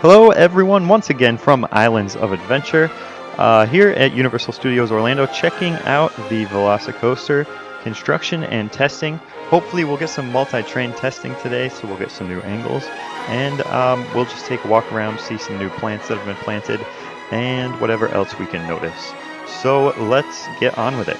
Hello, everyone, once again from Islands of Adventure, here at Universal Studios Orlando, checking out the Velocicoaster construction and testing. Hopefully, we'll get some multi-train testing today, so we'll get some new angles, and we'll just take a walk around, see some new plants that have been planted, and whatever else we can notice. So let's get on with it.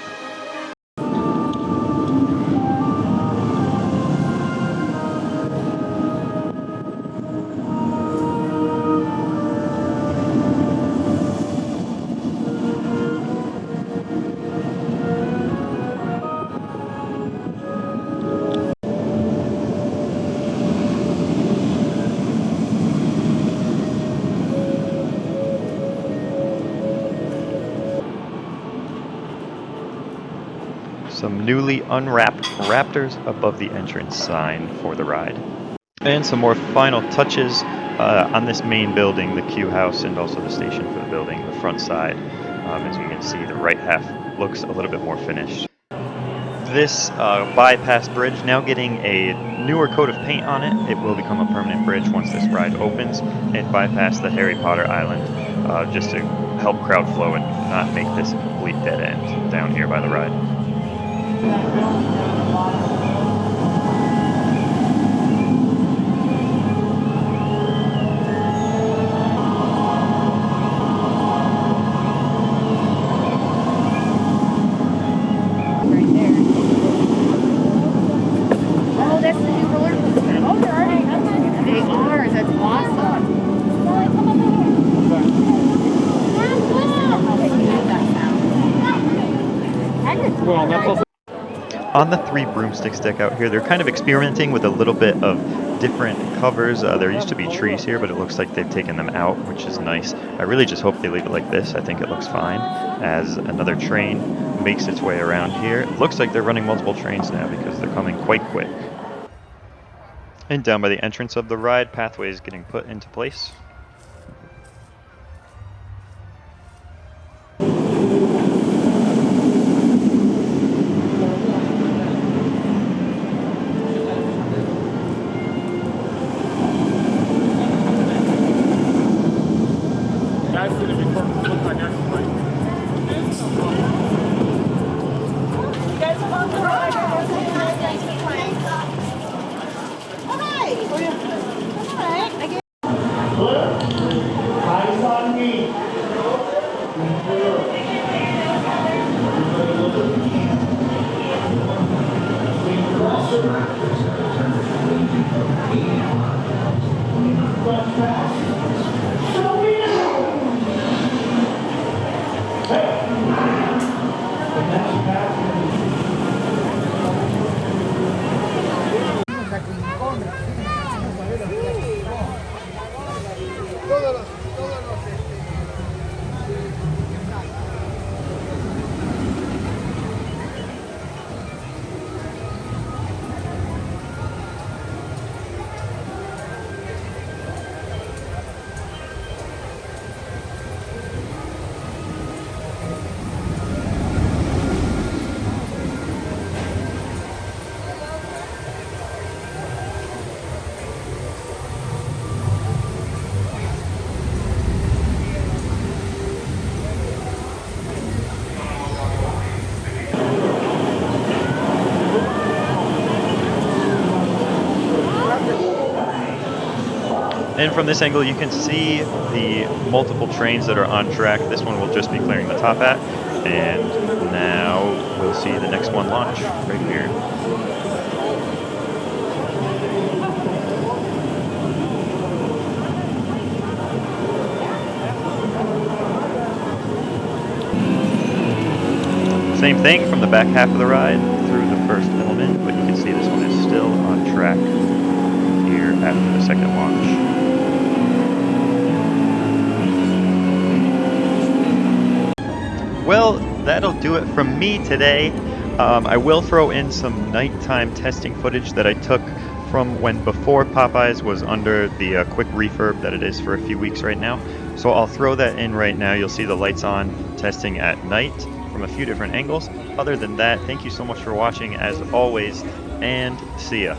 Some newly unwrapped raptors above the entrance sign for the ride. And some more final touches on this main building, the Q house, and also the station for the building, the front side. As you can see, the right half looks a little bit more finished. This bypass bridge now getting a newer coat of paint on it. It will become a permanent bridge once this ride opens and bypass the Harry Potter Island, just to help crowd flow and not make this a complete dead end down here by the ride. On the three broomsticks deck out here, they're kind of experimenting with a little bit of different covers. There used to be trees here, but it looks like they've taken them out, which is nice. I really just hope they leave it like this. I think it looks fine. As another train makes its way around here, it looks like they're running multiple trains now because they're coming quite quick. And down by the entrance of the ride, pathway is getting put into place. And from this angle, you can see the multiple trains that are on track. This one will just be clearing the top hat. And now we'll see the next one launch right here. Same thing from the back half of the ride through the first element, but you can see this one is still on track here after the second launch. Well, that'll do it from me today. I will throw in some nighttime testing footage that I took from when before Popeyes was under the quick refurb that it is for a few weeks right now. So I'll throw that in right now. You'll see the lights on testing at night from a few different angles. Other than that, thank you so much for watching as always, and see ya.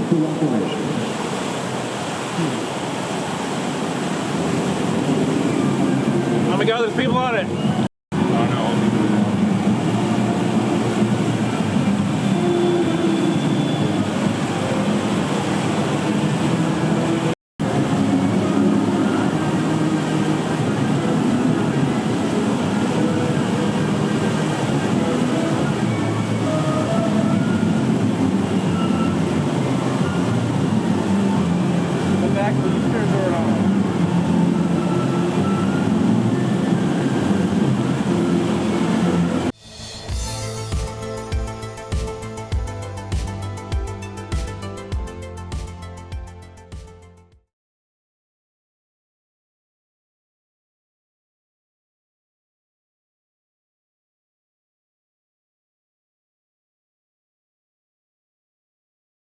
cooperation. Oh my God, there's people on it.